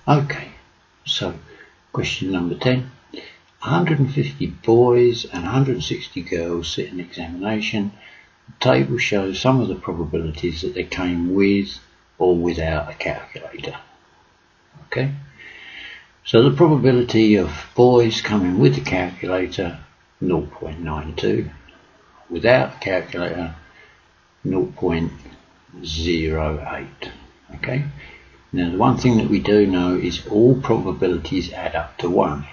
Okay, so question number 10. 150 boys and 160 girls sit an examination. The table shows some of the probabilities that they came with or without a calculator. Okay, so the probability of boys coming with the calculator, 0.92, without a calculator, 0.08. Okay, now the one thing that we do know is all probabilities add up to 1.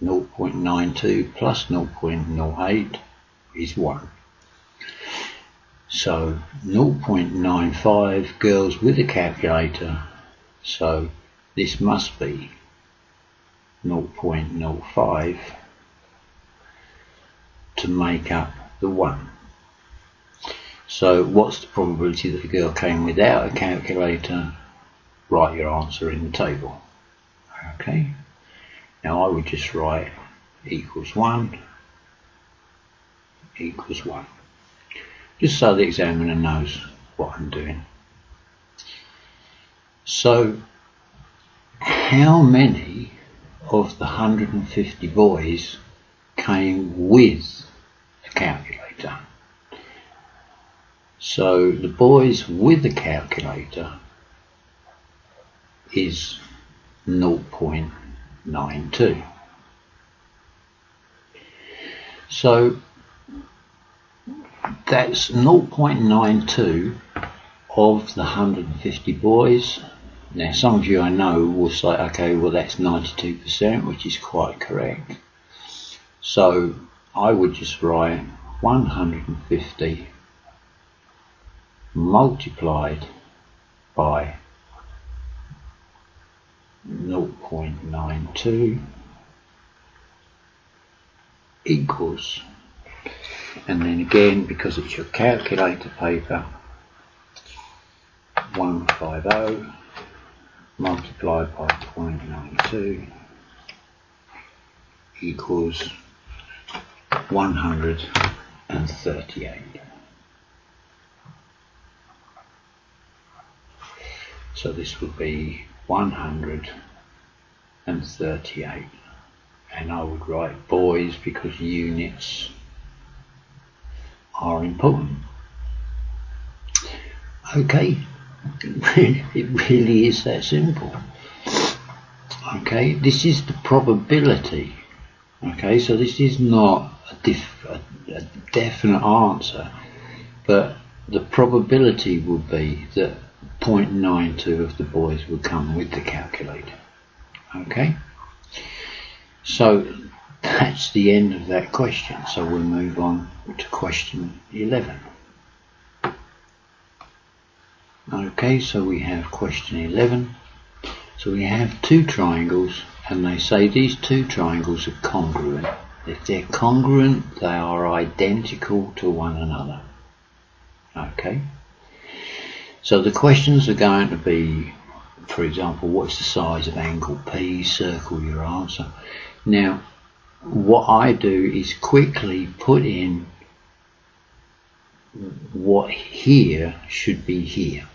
0.92 plus 0.08 is 1. So 0.95 girls with a calculator, so this must be 0.05 to make up the 1. So what's the probability that a girl came without a calculator? Write your answer in the table. Okay, now I would just write equals 1 equals 1, just so the examiner knows what I'm doing. So how many of the 150 boys came with a calculator? So the boys with the calculator is 0.92. So that's 0.92 of the 150 boys. Now some of you I know will say, okay, well that's 92%, which is quite correct. So I would just write 150 multiplied by 0.92 equals, and then again, because it's your calculator paper, 150 multiplied by 0.92 equals 138. So this would be 138, and I would write boys because units are important. Okay, it really is that simple. Okay, this is the probability. Okay, so this is not a definite answer, but the probability would be that 0.92 of the boys would come with the calculator. Okay, so that's the end of that question. So we'll move on to question 11. Okay, so we have question 11. So we have two triangles, and they say these two triangles are congruent. If they're congruent, they are identical to one another. Okay, so the questions are going to be, for example, what's the size of angle P? Circle your answer. Now what I do is quickly put in what here should be here.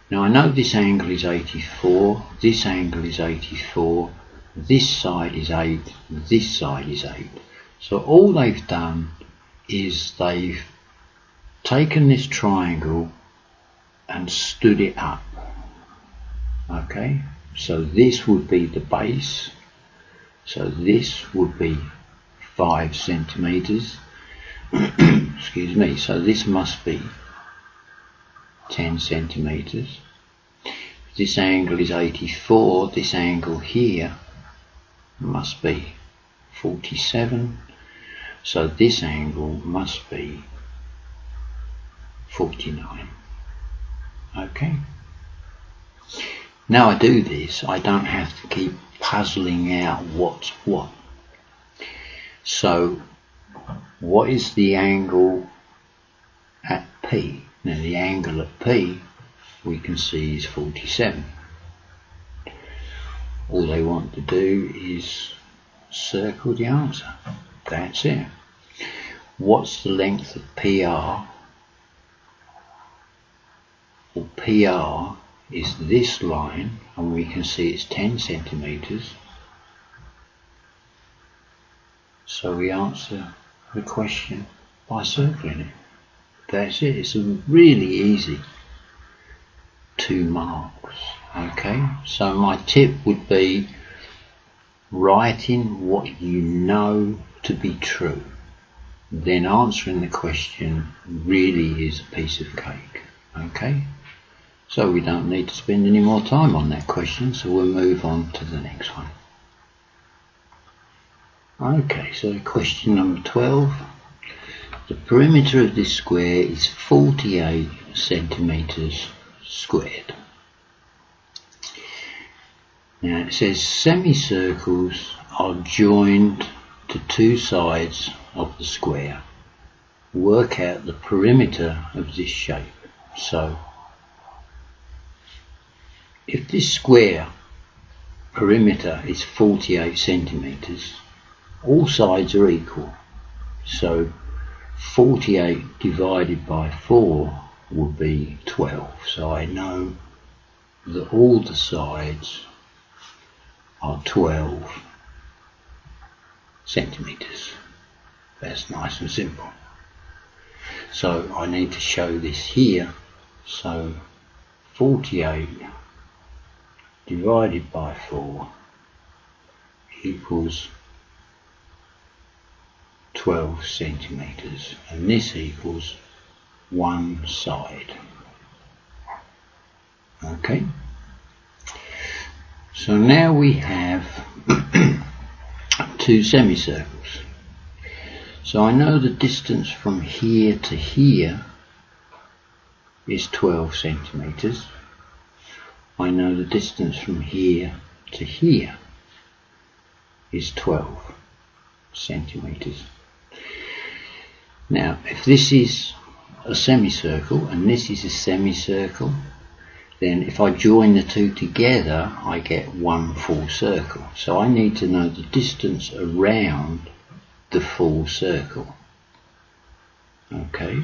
Now I know this angle is 84, this angle is 84, this side is 8, this side is 8. So all they've done is they've taken this triangle and stood it up. Okay, so this would be the base, so this would be 5 centimeters. Excuse me, so this must be 10 centimeters. This angle is 84, this angle here must be 47, so this angle must be 49. Okay, now I do this, I don't have to keep puzzling out what's what. So what is the angle at P? Now the angle at P we can see is 47. All they want to do is circle the answer. That's it. What's the length of PR? Well, PR is this line, and we can see it's 10 centimetres. So we answer the question by circling it. That's it. It's really easy. 2 marks. Okay, so my tip would be writing what you know to be true. Then answering the question really is a piece of cake. Okay, so we don't need to spend any more time on that question, so we'll move on to the next one. Okay, so question number 12. The perimeter of this square is 48 centimetres squared. Now it says semicircles are joined to 2 sides of the square. Work out the perimeter of this shape. So if this square perimeter is 48 centimetres, all sides are equal. So 48 divided by 4 would be 12. So I know that all the sides are 12 centimetres. That's nice and simple. So I need to show this here. So 48 divided by 4 equals 12 centimetres, and this equals 1 side. Okay, so now we have 2 semicircles. So I know the distance from here to here is 12 centimetres. I know the distance from here to here is 12 centimetres. Now, if this is a semicircle and this is a semicircle, then if I join the 2 together, I get 1 full circle. So I need to know the distance around the full circle. Okay,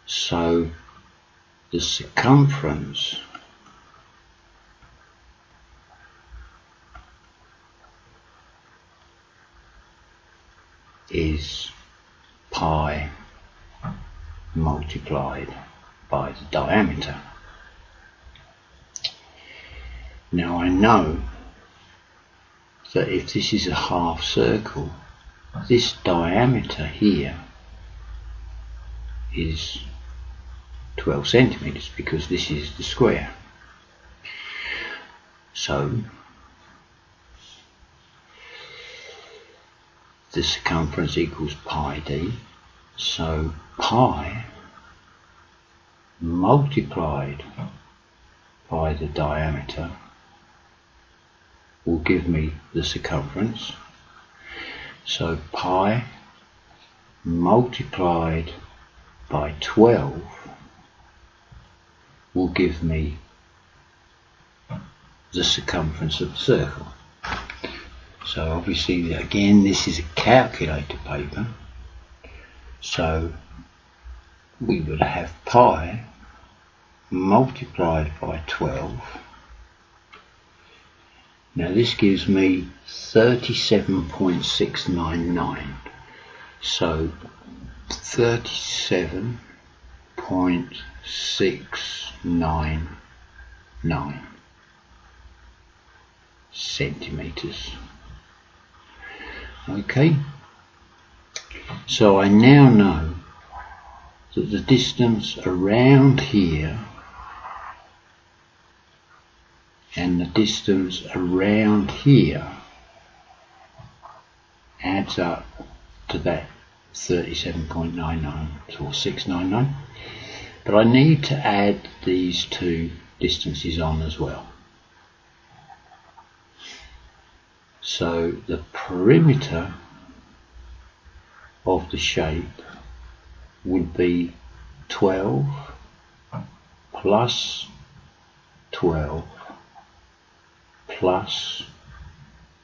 so the circumference is pi multiplied by the diameter. Now I know that if this is a half circle, this diameter here is 12 centimetres because this is the square. So the circumference equals pi d. So pi multiplied by the diameter will give me the circumference. So pi multiplied by 12 will give me the circumference of the circle. So obviously again this is a calculator paper, so we would have pi multiplied by 12. Now this gives me 37.699. So 37.699 centimetres. Okay, so I now know that the distance around here and the distance around here adds up to that 37.99 or 699, but I need to add these 2 distances on as well. So the perimeter of the shape would be 12 plus 12 plus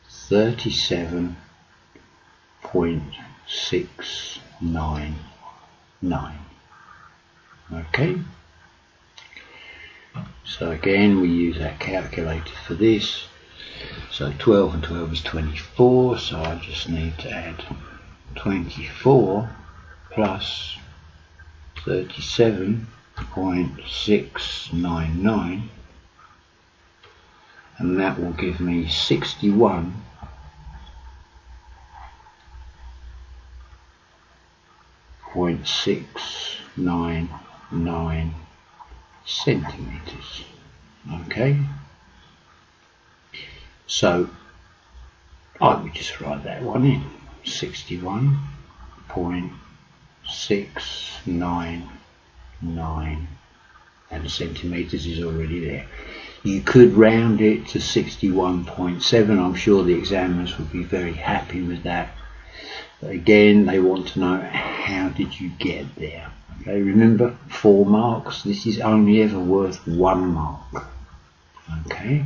37.699. Okay, So again, we use our calculator for this. So 12 and 12 is 24, so I just need to add 24 plus 37.699, and that will give me 61.699 centimeters. Okay, so I would just write that one in, 61.699, and centimeters is already there. You could round it to 61.7. I'm sure the examiners would be very happy with that. But again, they want to know, how did you get there? Okay, remember, 4 marks. This is only ever worth 1 mark. Okay,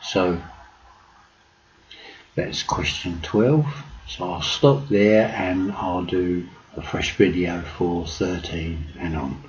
so that's question 12. So I'll stop there and I'll do a fresh video for 13 and on.